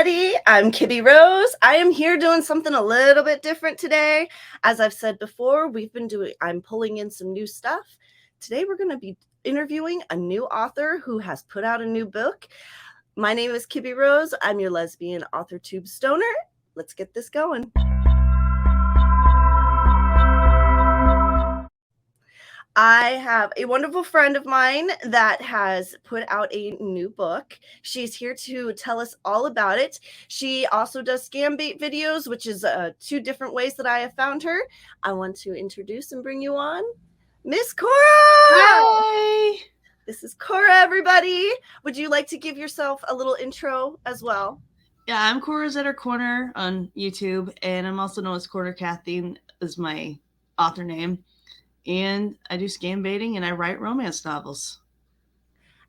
everybody. I'm KibbyRose. I am here doing something a little bit different today. As I've said before, I'm pulling in some new stuff. Today we're going to be interviewing a new author who has put out a new book. My name is KibbyRose. I'm your lesbian author tube stoner. Let's get this going. I have a wonderful friend of mine that has put out a new book. She's here to tell us all about it. She also does scam bait videos, which is 2 different ways that I have found her. I want to introduce and bring you on Miss Cora. Hi. This is Cora, everybody. Would you like to give yourself a little intro as well? Yeah, I'm CorasAtHerCorner on YouTube, and I'm also known as Corner Kathleen is my author name. And I do scam baiting and I write romance novels.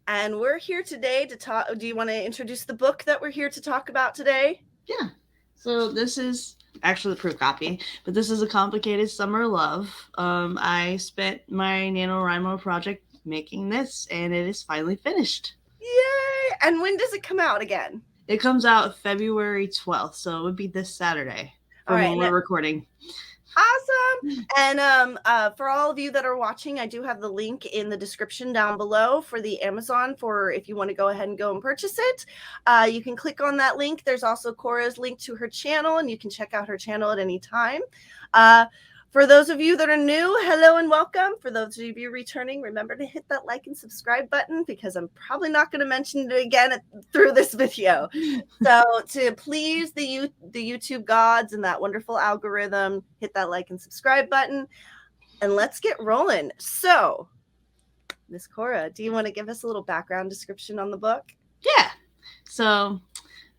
And we're here today to talk. Do you want to introduce the book that we're here to talk about today? Yeah. So this is actually the proof copy, but this is A Complicated Summer Love. I spent my NaNoWriMo project making this, and it is finally finished. Yay! And when does it come out again? It comes out February 12th, so it would be this Saturday from when we're recording. Awesome. And for all of you that are watching, I do have the link in the description down below for the Amazon for if you want to go ahead and go and purchase it. You can click on that link. There's also Cora's link to her channel, and you can check out her channel at any time. For those of you that are new, hello and welcome. For those of you returning, remember to hit that like and subscribe button because I'm probably not going to mention it again through this video. So to please the YouTube gods and that wonderful algorithm, hit that like and subscribe button, and let's get rolling. So, Miss Cora, do you want to give us a little background description on the book? Yeah. So,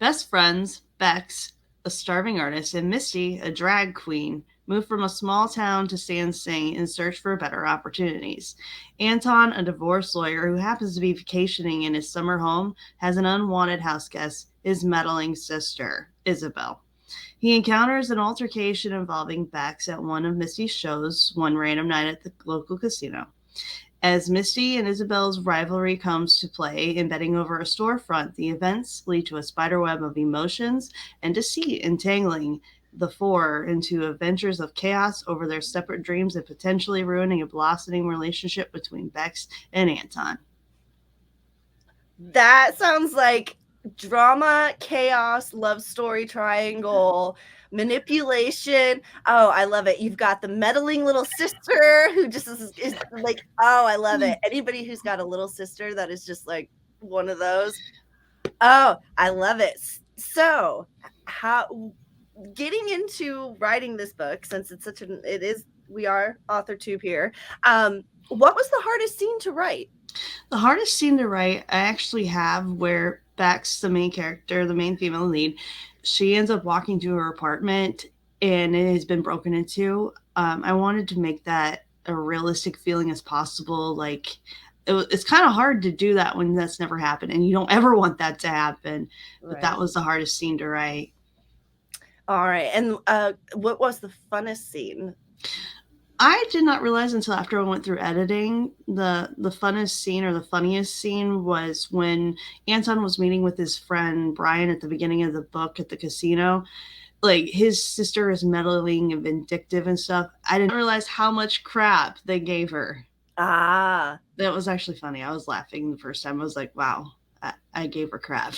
best friends, Bex, a starving artist, and Misty, a drag queen, moved from a small town to Sing Sing in search for better opportunities. Anton, a divorce lawyer who happens to be vacationing in his summer home, has an unwanted house guest, his meddling sister, Isabel. He encounters an altercation involving Bex at one of Misty's shows one random night at the local casino. As Misty and Isabel's rivalry comes to play in betting over a storefront, the events lead to a spiderweb of emotions and deceit entangling the four into adventures of chaos over their separate dreams and potentially ruining a blossoming relationship between Bex and Anton. That sounds like drama, chaos, love story triangle, manipulation. Oh, I love it. You've got the meddling little sister who just is like, oh, I love it. Anybody who's got a little sister that is just like one of those. Oh, I love it. So getting into writing this book, since we are author tube here. What was the hardest scene to write? The hardest scene to write, I actually have where Bex, the main character, the main female lead, she ends up walking to her apartment and it has been broken into. I wanted to make that a realistic feeling as possible. Like it's kind of hard to do that when that's never happened, and you don't ever want that to happen. But right. That was the hardest scene to write. All right. And what was the funnest scene? I did not realize until after I went through editing, the funnest scene or the funniest scene was when Anton was meeting with his friend Brian at the beginning of the book at the casino. Like, his sister is meddling and vindictive and stuff. I didn't realize how much crap they gave her. Ah. That was actually funny. I was laughing the first time. I was like, wow, I gave her crap.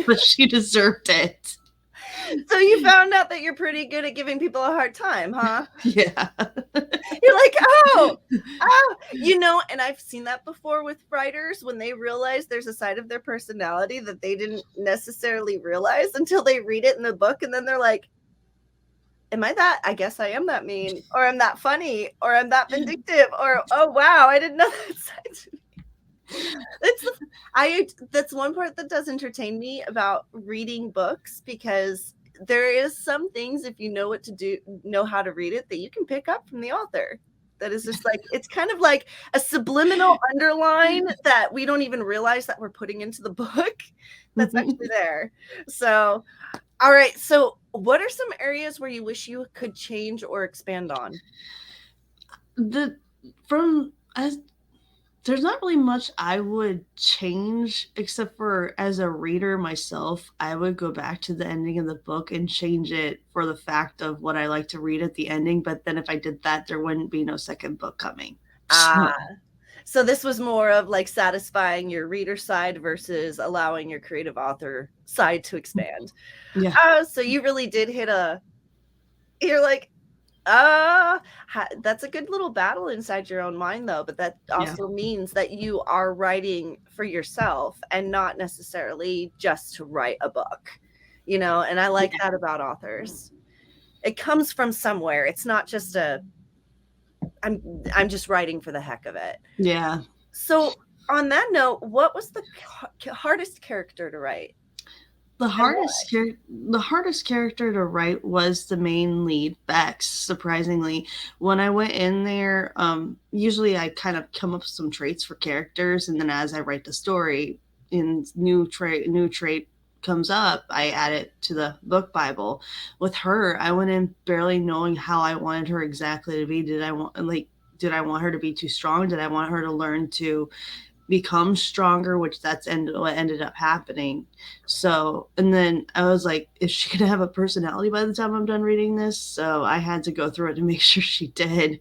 But she deserved it. So you found out that you're pretty good at giving people a hard time, huh? Yeah. You're like, oh, and I've seen that before with writers when they realize there's a side of their personality that they didn't necessarily realize until they read it in the book. And then they're like, am I that? I guess I am that mean, or I'm that funny, or I'm that vindictive, or, oh, wow, I didn't know that side to me. That's one part that does entertain me about reading books, because there is some things, if you know what to do, know how to read it, that you can pick up from the author. That is just like, it's kind of like a subliminal underline that we don't even realize that we're putting into the book that's actually there. So, all right. So what are some areas where you wish you could change or expand on? There's not really much I would change, except for as a reader myself, I would go back to the ending of the book and change it for the fact of what I like to read at the ending. But then if I did that, there wouldn't be no second book coming. So this was more of like satisfying your reader side versus allowing your creative author side to expand. Yeah. So you really did hit you're like, that's a good little battle inside your own mind, though. But that also means that you are writing for yourself and not necessarily just to write a book, and I like that about authors. It comes from somewhere. It's not just I'm just writing for the heck of it. Yeah. So on that note, what was the hardest character to write? The hardest character to write was the main lead, Bex, surprisingly. When I went in there, usually I kind of come up with some traits for characters, and then as I write the story, new trait comes up, I add it to the book Bible. With her, I went in barely knowing how I wanted her exactly to be. Did I want her to be too strong? Did I want her to learn to become stronger, which what ended up happening. So, and then I was like, is she gonna have a personality by the time I'm done reading this? So I had to go through it to make sure she did.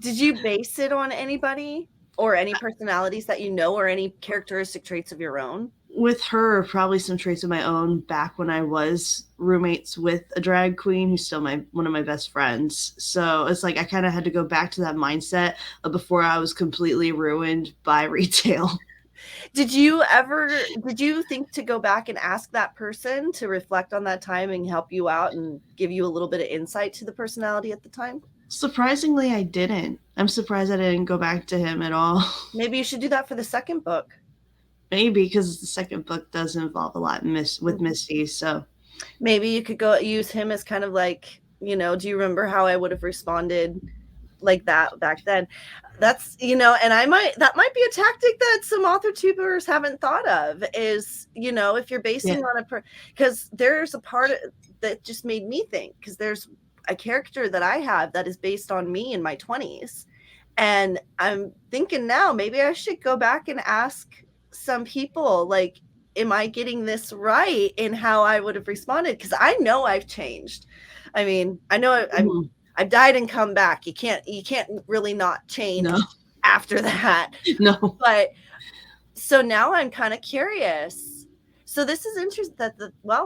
Did you base it on anybody or any personalities that or any characteristic traits of your own? With her, probably some traits of my own back when I was roommates with a drag queen who's still one of my best friends. So it's like I kind of had to go back to that mindset of before I was completely ruined by retail. Did you think to go back and ask that person to reflect on that time and help you out and give you a little bit of insight to the personality at the time? Surprisingly, I didn't. I'm surprised I didn't go back to him at all. Maybe you should do that for the second book. Maybe, because the second book does involve a lot with Misty, so maybe you could go use him as kind of like, do you remember how I would have responded like that back then? That's, and that might be a tactic that some author tubers haven't thought of is, if you're basing on because there's a part that just made me think, because there's a character that I have that is based on me in my 20s. And I'm thinking now, maybe I should go back and ask some people, like, am I getting this right in how I would have responded? Because I know I've changed. I mean, I know I've died and come back. You can't really not change after that. No. But so now I'm kind of curious. So this is interesting that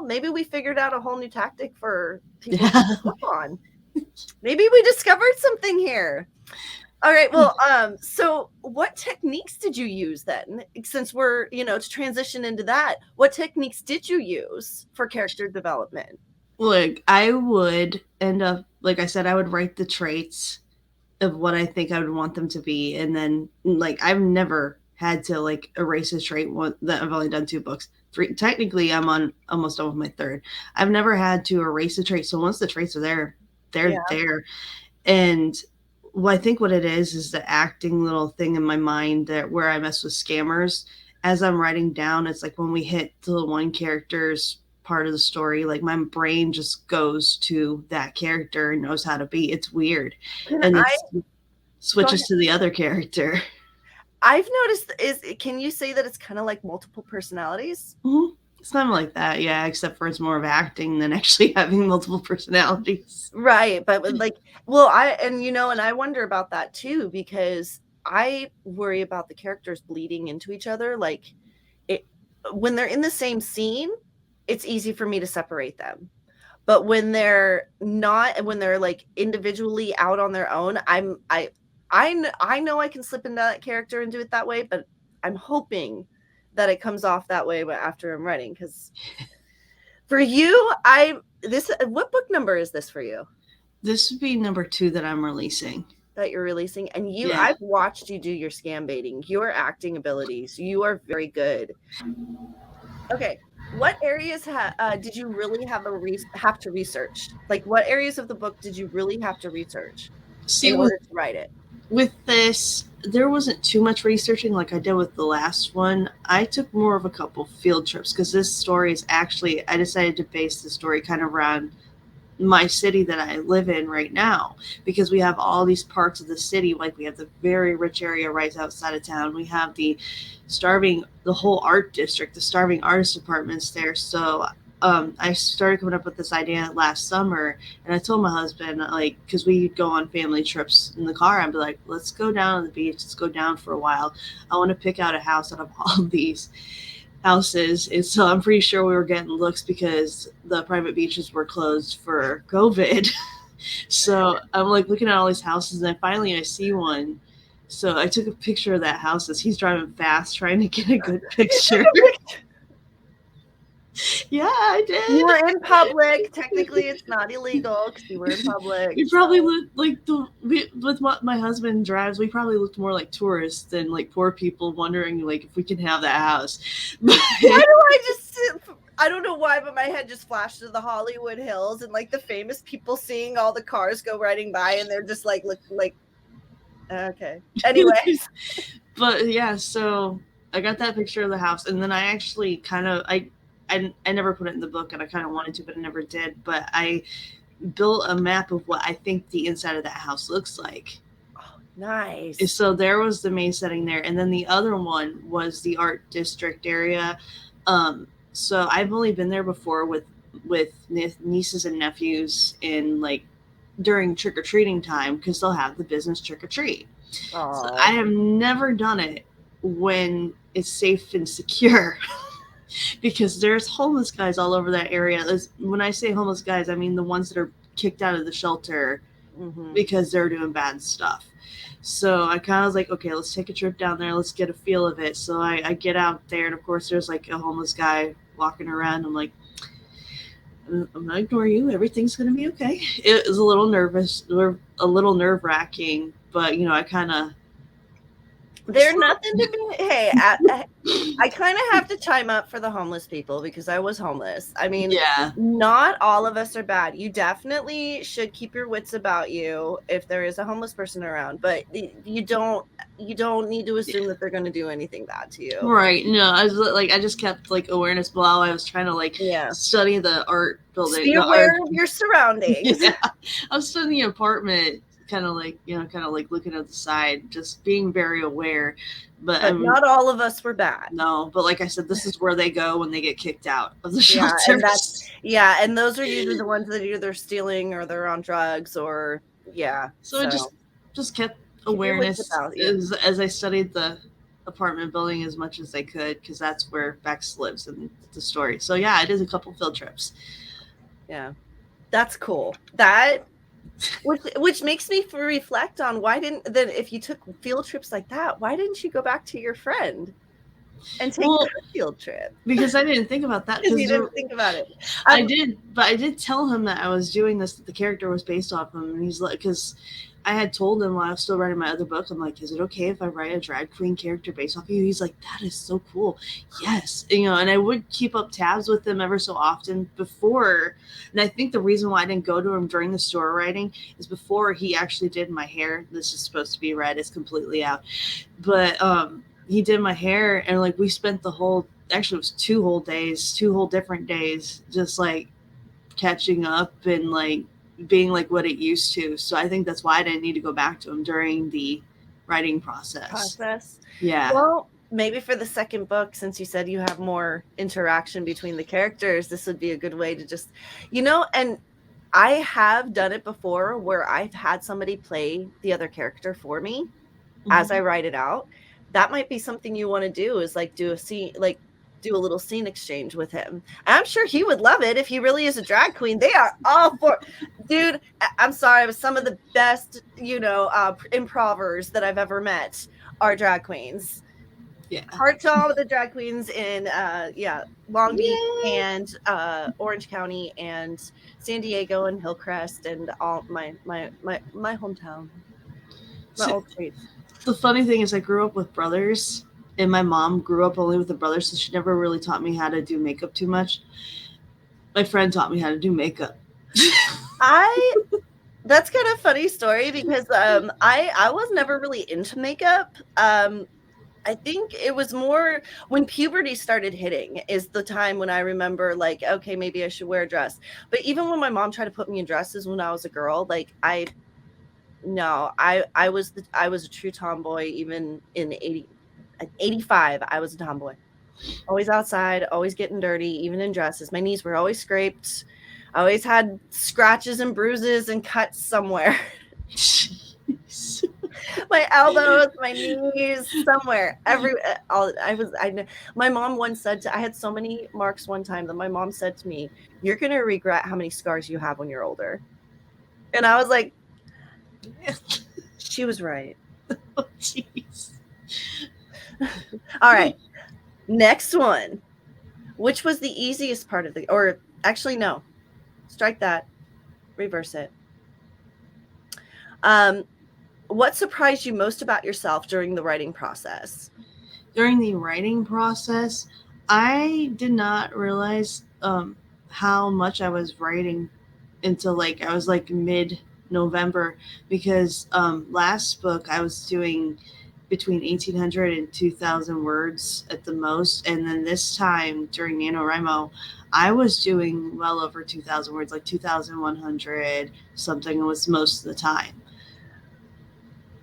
maybe we figured out a whole new tactic for people to work on. Maybe we discovered something here. All right. Well, so what techniques did you use then? Since we're, to transition into that, what techniques did you use for character development? Look, I would end up, like I said, I would write the traits of what I think I would want them to be. And then, like, I've never had to, like, erase a trait that I've only done 2 books. 3, technically, I'm on almost done with my 3rd. I've never had to erase a trait. So once the traits are there, they're there. And I think what it is the acting little thing in my mind where I mess with scammers. As I'm writing down, it's like when we hit the one character's part of the story, like my brain just goes to that character and knows how to be. It's weird. And it switches to the other character. I've noticed can you say that it's kind of like multiple personalities? Mm-hmm. It's kind of like that, yeah, except for it's more of acting than actually having multiple personalities. Right. But like, and I wonder about that too, because I worry about the characters bleeding into each other. Like when they're in the same scene, it's easy for me to separate them. But when they're not, when they're like individually out on their own, I know I can slip into that character and do it that way, but I'm hoping that it comes off that way after I'm writing. Because for you, what book number is this for you? This would be number 2 that I'm releasing. That you're releasing. And I've watched you do your scam baiting, your acting abilities. You are very good. Okay. What areas did you really have to research? Like, what areas of the book did you really have to research in order to write it? With this, there wasn't too much researching like I did with the last one. I took more of a couple field trips because this story is actually, I decided to base the story kind of around my city that I live in right now, because we have all these parts of the city. Like we have the very rich area right outside of town. We have the whole art district, the starving artist apartments there. So I started coming up with this idea last summer, and I told my husband, like, because we go on family trips in the car, I'd be like, let's go down to the beach, let's go down for a while. I want to pick out a house out of all of these houses. And so I'm pretty sure we were getting looks because the private beaches were closed for COVID. So I'm like looking at all these houses, and finally I see one. So I took a picture of that house as he's driving fast, trying to get a good picture. Yeah, I did. You were in public. Technically, it's not illegal because you were in public. We probably looked like with what my husband drives. We probably looked more like tourists than like poor people wondering like if we can have that house. Why do I just? I don't know why, but my head just flashed to the Hollywood Hills and like the famous people seeing all the cars go riding by, and they're just like looking like. Okay. Anyways. But yeah, so I got that picture of the house, and then I actually kind of I never put it in the book, and I kind of wanted to, but I never did. But I built a map of what I think the inside of that house looks like. Oh, nice. So there was the main setting there, and then the other one was the art district area. So I've only been there before with nieces and nephews in like during trick-or-treating time, because they'll have the business trick-or-treat. So I have never done it when it's safe and secure. Because there's homeless guys all over that area. When I say homeless guys, I mean the ones that are kicked out of the shelter because they're doing bad stuff. So I kind of was like, okay, let's take a trip down there. Let's get a feel of it. So I get out there, and of course there's like a homeless guy walking around. I'm like, I'm going to ignore you. Everything's going to be okay. It was a little nervous, or a little nerve-wracking, but you know, I kind of. They're nothing to me. Hey, I kind of have to chime up for the homeless people because I was homeless. I mean, yeah, not all of us are bad. You definitely should keep your wits about you if there is a homeless person around, but you don't need to assume that they're going to do anything bad to you. Right. No, I was like, I just kept like awareness while I was trying to like study the art building. Be aware of your surroundings. Yeah. I was studying the apartment, kind of like looking at the side, just being very aware. But not all of us were bad. No, but like I said, this is where they go when they get kicked out of the shelter. And those are usually the ones that either stealing or they're on drugs or So I just kept awareness as I studied the apartment building as much as I could, because that's where Bex lives in the story. So yeah, I did a couple field trips. Yeah, that's cool. Which makes me reflect on if you took field trips like that, why didn't you go back to your friend and take a field trip? Because I didn't think about that. Because you didn't think about it. I did tell him that I was doing this, that the character was based off him, and he's like, because I had told him while I was still writing my other book, I'm like, is it okay if I write a drag queen character based off of you? He's like, that is so cool. Yes. And I would keep up tabs with him ever so often before. And I think the reason why I didn't go to him during the story writing is before he actually did my hair. This is supposed to be red. It's completely out. But he did my hair, and like we spent actually it was 2 whole different days, just like catching up and like being like what it used to. So I think that's why I didn't need to go back to him during the writing process. Yeah. Well, maybe for the second book, since you said you have more interaction between the characters, this would be a good way to just, and I have done it before where I've had somebody play the other character for me as I write it out. That might be something you want to do, is like do a scene, like do a little scene exchange with him. I'm sure he would love it if he really is a drag queen. They are all for, dude. I'm sorry, but some of the best, improvers that I've ever met are drag queens. Yeah, heart to all of the drag queens in Long Beach and Orange County and San Diego and Hillcrest and all my hometown, my old streets. The funny thing is, I grew up with brothers. And my mom grew up only with a brother, so she never really taught me how to do makeup too much. My friend taught me how to do makeup. That's kind of a funny story because I was never really into makeup. I think it was more when puberty started hitting is the time when I remember like, okay, maybe I should wear a dress. But even when my mom tried to put me in dresses when I was a girl, like I was a true tomboy even in 85. I was a tomboy. Always outside, always getting dirty, even in dresses. My knees were always scraped. I always had scratches and bruises and cuts somewhere. Jeez. My elbows, my knees, somewhere. My mom once said I had so many marks one time that my mom said to me, "You're going to regret how many scars you have when you're older." And I was like, she was right. Oh, jeez. All right. Next one. Which was the easiest part of or actually, no, strike that, reverse it. What surprised you most about yourself during the writing process? During the writing process, I did not realize how much I was writing until like I was like mid-November, because last book I was doing between 1,800 and 2,000 words at the most, and then this time during NaNoWriMo I was doing well over 2,000 words, like 2,100 something was most of the time.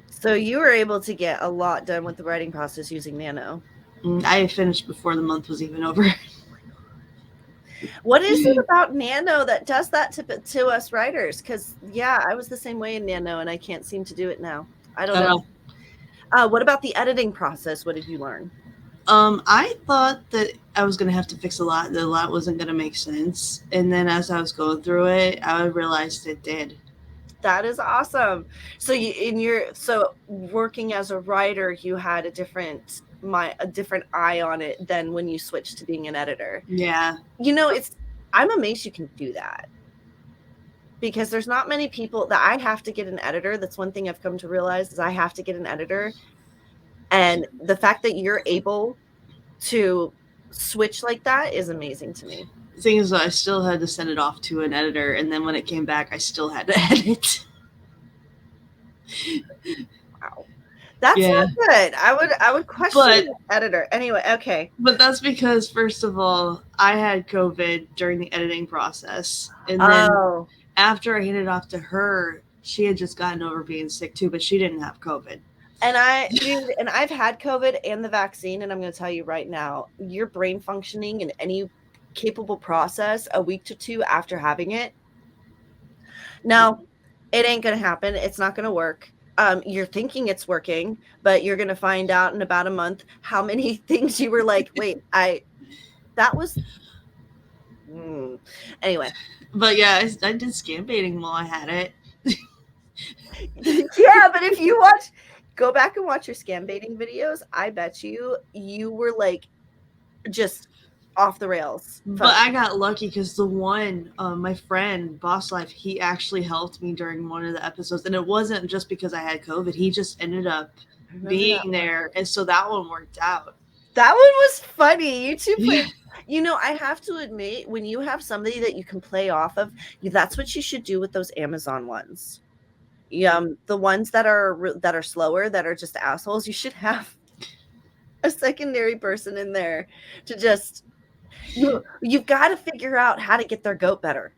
So you were able to get a lot done with the writing process using Nano. I finished before the month was even over. What is it about Nano that does that to us writers? Because, yeah, I was the same way in Nano, and I can't seem to do it now. I don't know. What about the editing process? What did you learn? I thought that I was going to have to fix a lot, that a lot wasn't going to make sense. And then as I was going through it, I realized it did. That is awesome. So so working as a writer, you had a different eye on it than when you switched to being an editor. Yeah. I'm amazed you can do that, because there's not many people that I have to get an editor. That's one thing I've come to realize is I have to get an editor. And the fact that you're able to switch like that is amazing to me. The thing is, I still had to send it off to an editor, and then when it came back, I still had to edit. Wow. That's not good. I would question the editor. Anyway, okay. But that's because, first of all, I had COVID during the editing process. And then after I handed it off to her, she had just gotten over being sick too, but she didn't have COVID. And I've had COVID and the vaccine, and I'm going to tell you right now, your brain functioning in any capable process a week to two after having it, no, it ain't going to happen. It's not going to work. You're thinking it's working, but you're going to find out in about a month how many things you were like, wait, that was, anyway. But yeah, I did scam baiting while I had it. Yeah, but if you go back and watch your scam baiting videos, I bet you were like just off the rails. But I got lucky because the one, my friend, Boss Life, he actually helped me during one of the episodes. And it wasn't just because I had COVID. He just ended up being there. And so that one worked out. That one was funny. You two played. I have to admit, when you have somebody that you can play off of, that's what you should do with those Amazon ones. The ones that are slower, that are just assholes, you should have a secondary person in there to just, you've got to figure out how to get their goat better.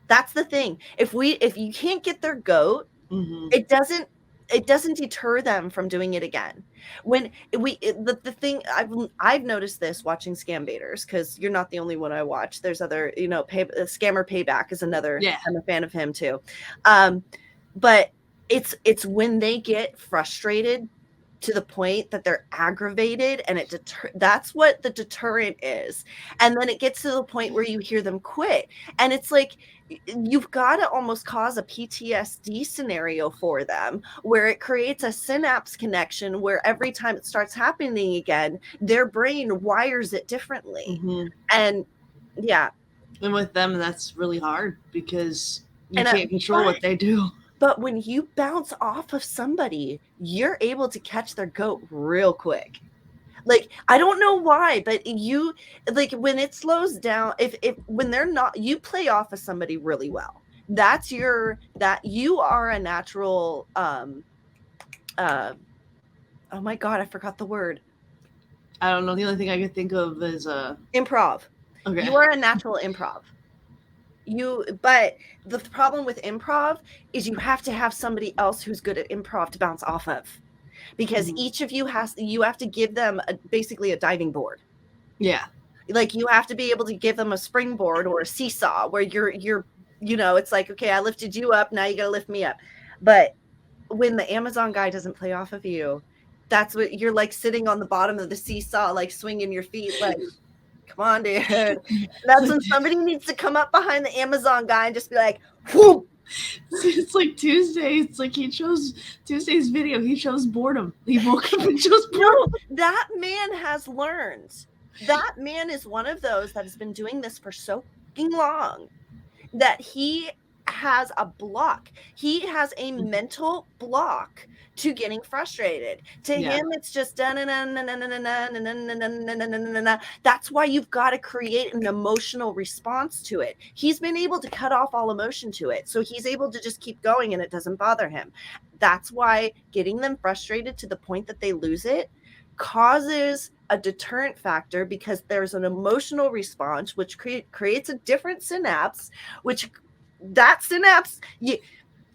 That's the thing. If you can't get their goat, it doesn't deter them from doing it again. When the thing I've noticed this watching scam baiters, because you're not the only one I watch. There's other, Scammer Payback is another. Yeah. I'm a fan of him too. But it's when they get frustrated to the point that they're aggravated, and that's what the deterrent is. And then it gets to the point where you hear them quit, and it's like you've got to almost cause a PTSD scenario for them, where it creates a synapse connection where every time it starts happening again, their brain wires it differently. And yeah. And with them, that's really hard because you can't control what they do. But when you bounce off of somebody, you're able to catch their goat real quick. Like, I don't know why, but you, like, when it slows down, when they're not, you play off of somebody really well. That you are a natural, oh my God, I forgot the word. I don't know. The only thing I could think of is improv. Okay. You are a natural improv. But the problem with improv is you have to have somebody else who's good at improv to bounce off of, because each of you have to give them basically a diving board. Yeah. Like you have to be able to give them a springboard or a seesaw where you're it's like, okay, I lifted you up, now you got to lift me up. But when the Amazon guy doesn't play off of you, that's what you're like, sitting on the bottom of the seesaw, like swinging your feet, like, come on, dude. That's when somebody needs to come up behind the Amazon guy and just be like, whoop. It's like Tuesday. It's like he chose Tuesday's video. He chose boredom. He woke up and chose boredom. No, that man has learned. That man is one of those that has been doing this for so long that he has a block. He has a mental block to getting frustrated. To him, it's just that's why you've got to create an emotional response to it. He's been able to cut off all emotion to it, so he's able to just keep going and it doesn't bother him. That's why getting them frustrated to the point that they lose it causes a deterrent factor, because there's an emotional response which creates a different synapse, which that synapse,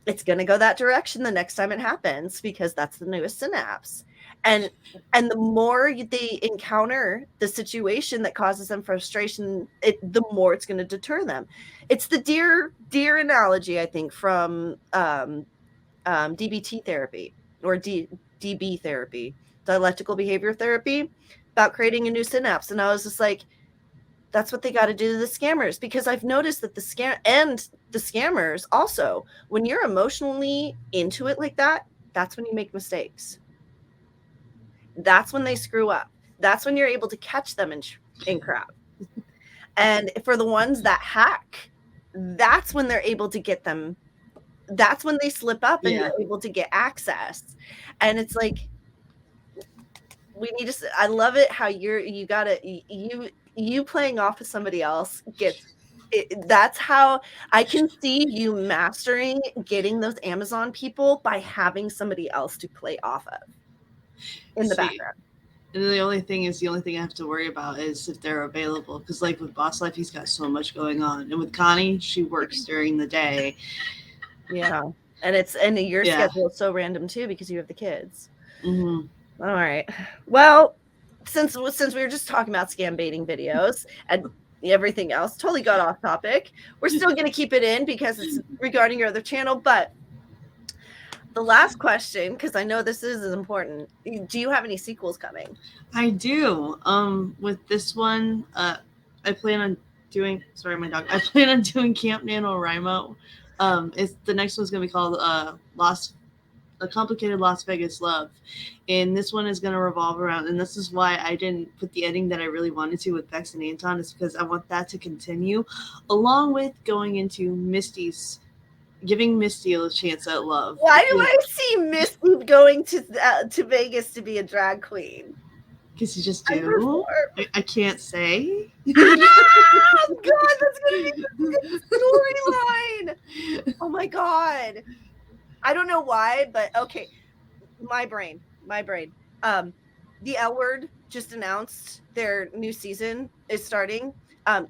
it's going to go that direction the next time it happens, because that's the newest synapse. And the more they encounter the situation that causes them frustration, the more it's going to deter them. It's the deer analogy, I think, from DBT therapy, or DB therapy, dialectical behavior therapy, about creating a new synapse. And I was just like, that's what they got to do to the scammers, because I've noticed that the scammers also, when you're emotionally into it like that, that's when you make mistakes. That's when they screw up. That's when you're able to catch them in crap. And for the ones that hack, that's when they're able to get them. That's when they slip up and you're able to get access. And it's like, we need to. I love it how you playing off of somebody else gets. That's how I can see you mastering getting those Amazon people, by having somebody else to play off of in the background. And the only thing I have to worry about is if they're available. Because like with Boss Life, he's got so much going on. And with Connie, she works during the day. Yeah. And your schedule is so random too, because you have the kids. Mm-hmm. All right. Well, since we were just talking about scam baiting videos and everything else, totally got off topic. We're still going to keep it in because it's regarding your other channel. But the last question, because I know this is important. Do you have any sequels coming? I do. With this one, I plan on doing. Sorry, my dog. I plan on doing Camp NaNoWriMo. The next one's gonna be called A Complicated Las Vegas Love, and this one is going to revolve around, and this is why I didn't put the ending that I really wanted to with Bex and Anton, is because I want that to continue, along with going into giving Misty a chance at love. Why do I see Misty going to Vegas to be a drag queen? Because you just do. I can't say. Ah, God, that's going to be a storyline. Oh my God. I don't know why, but okay. My brain. The L Word just announced their new season is starting.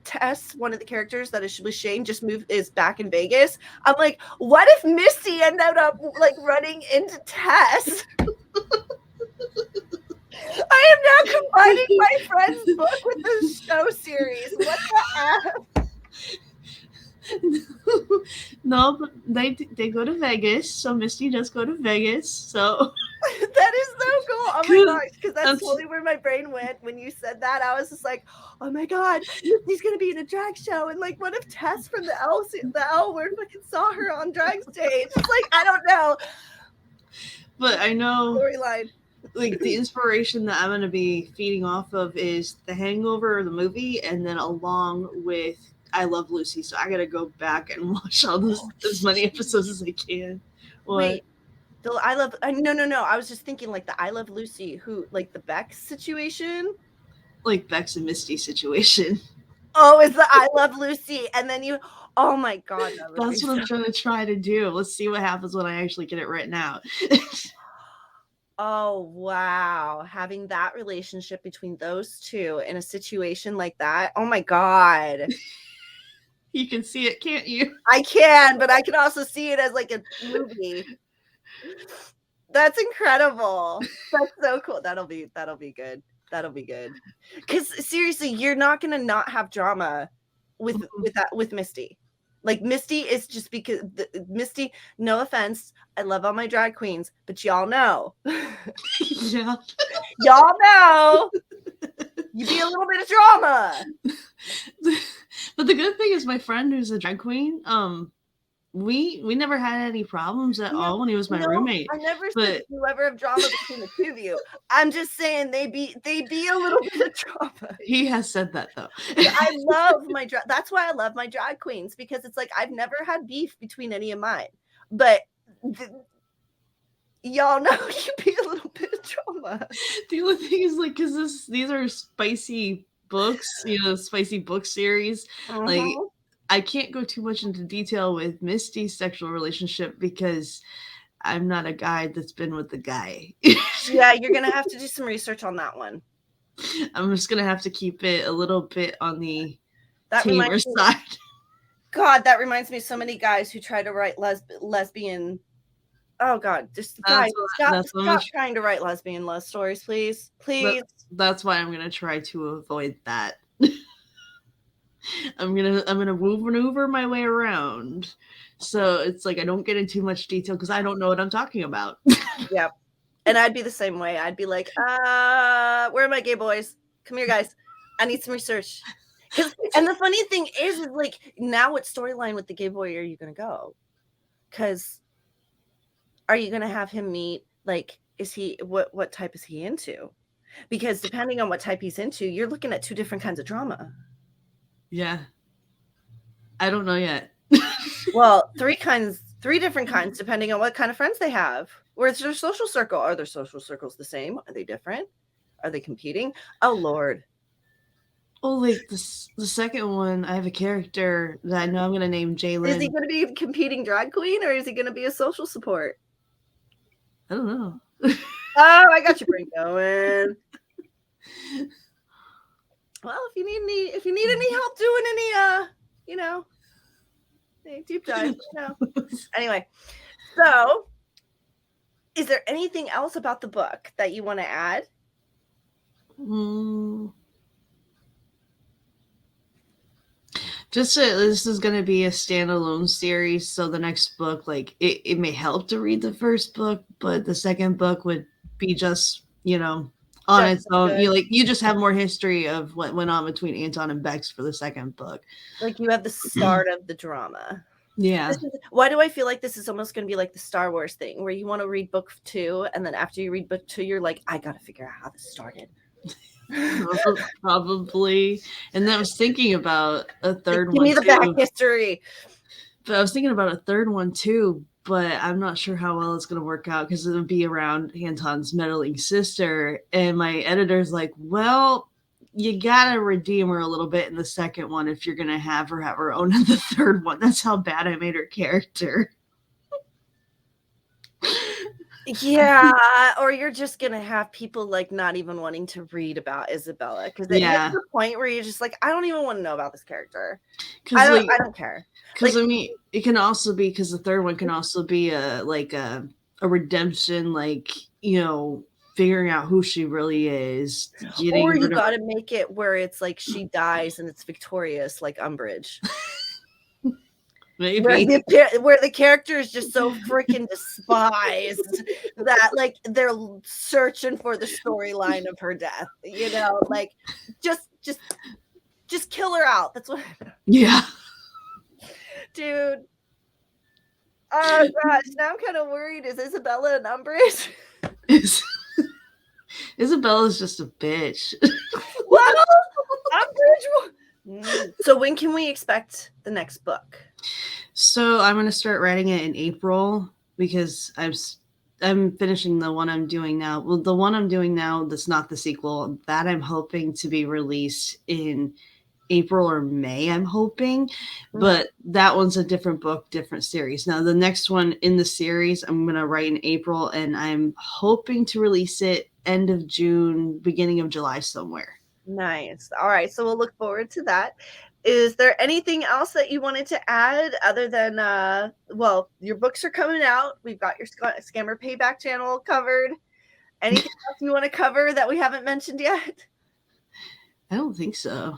Tess, one of the characters that is with Shane, is back in Vegas. I'm like, what if Misty ended up like running into Tess? I am now combining my friend's book with the show series. What the F? No, but they go to Vegas, so Misty does go to Vegas. So that is so cool. Oh my gosh, because that's totally where my brain went when you said that. I was just like, oh my God, Misty's gonna be in a drag show, and like, what if Tess from the L Word fucking saw her on drag stage? It's like, I don't know. But I know storyline. Like the inspiration that I'm going to be feeding off of is The Hangover, the movie, and then along with I Love Lucy. So I got to go back and watch all this as many episodes as I can. Wait, no. I was just thinking like the I Love Lucy, like the Bex situation, like Bex and Misty situation. Oh, it's the I Love Lucy, and then you. Oh my God, that's what I'm trying to do. Let's see what happens when I actually get it written out. Oh, wow. Having that relationship between those two in a situation like that. Oh my God. You can see it, can't you? I can, but I can also see it as like a movie. That's incredible. That's so cool. That'll be good. That'll be good. Because seriously, you're not gonna not have drama with Misty. Like Misty is just because Misty, no offense, I love all my drag queens, but y'all know. Yeah. Y'all know. You be a little bit of drama. But the good thing is my friend who's a drag queen, we never had any problems at all when he was my roommate. I never said you ever have drama between the two of you. I'm just saying they be a little bit of drama. He has said that though. I love my drag. That's why I love my drag queens, because it's like I've never had beef between any of mine. But y'all know you be a little bit of drama. The only thing is like, because these are spicy books, spicy book series. Like, I can't go too much into detail with Misty's sexual relationship because I'm not a guy that's been with the guy. Yeah, you're gonna have to do some research on that one. I'm just gonna have to keep it a little bit on the tamer side. God, that reminds me of so many guys who try to write lesbian. Oh God, just guys, stop trying to write lesbian love stories, please. That's why I'm gonna try to avoid that. I'm gonna maneuver my way around, so it's like I don't get into too much detail because I don't know what I'm talking about. Yep, and I'd be the same way. I'd be like, where are my gay boys? Come here, guys. I need some research. And the funny thing is like, now what storyline with the gay boy are you gonna go? Because are you gonna have him meet, like, is he what type is he into? Because depending on what type he's into, you're looking at two different kinds of drama. Yeah. I don't know yet. Well, three different kinds, depending on what kind of friends they have. Where's their social circle? Are their social circles the same? Are they different? Are they competing? Oh, Lord. Oh, like the second one, I have a character that I know I'm going to name Jalen. Is he going to be a competing drag queen, or is he going to be a social support? I don't know. Oh, I got your brain going. Well, if you need any help doing any, deep dive, Anyway, so is there anything else about the book that you want to add? Just this is going to be a standalone series, so the next book, like, it may help to read the first book, but the second book would be just, on its own. You just have more history of what went on between Anton and Bex for the second book. Like, you have the start of the drama. Yeah. Why do I feel like this is almost going to be like the Star Wars thing, where you want to read book 2, and then after you read book 2, you're like, I got to figure out how this started. Probably. And I was thinking about a third one. Give me the back history. But I was thinking about a third one too, but I'm not sure how well it's going to work out because it would be around Anton's meddling sister. And my editor's like, well, you got to redeem her a little bit in the second one if you're going to have her own in the third one. That's how bad I made her character. Yeah, or you're just gonna have people like not even wanting to read about Isabella because it gets to the point where you're just like, I don't even want to know about this character. I don't care. Because it can also be, because the third one can also be a redemption, figuring out who she really is. Or you got to make it where it's like she dies and it's victorious, like Umbridge. Maybe. Where the character is just so freaking despised that like they're searching for the storyline of her death, like just kill her out. That's what. Yeah, dude. Oh gosh, now I'm kind of worried. Is Isabella an Umbridge? Isabella's just a bitch. Well, Umbridge. So when can we expect the next book? So I'm going to start writing it in April because I'm finishing the one I'm doing now. Well, the one I'm doing now that's not the sequel, that I'm hoping to be released in April or May, I'm hoping. But that one's a different book, different series. Now, the next one in the series, I'm going to write in April, and I'm hoping to release it end of June, beginning of July somewhere. Nice. All right. So we'll look forward to that. Is there anything else that you wanted to add other than, well, your books are coming out. We've got your Scammer Payback channel covered. Anything else you want to cover that we haven't mentioned yet? I don't think so.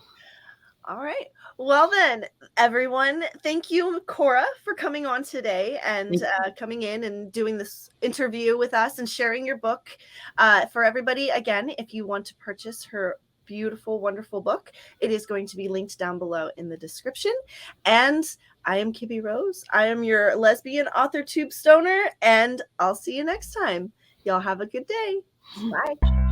All right. Well, then, everyone, thank you, Cora, for coming on today and coming in and doing this interview with us and sharing your book. For everybody, again, if you want to purchase her beautiful, wonderful book, it is going to be linked down below in the description. And I am KibbyRose. I am your lesbian author tube stoner, and I'll see you next time. Y'all have a good day. Bye.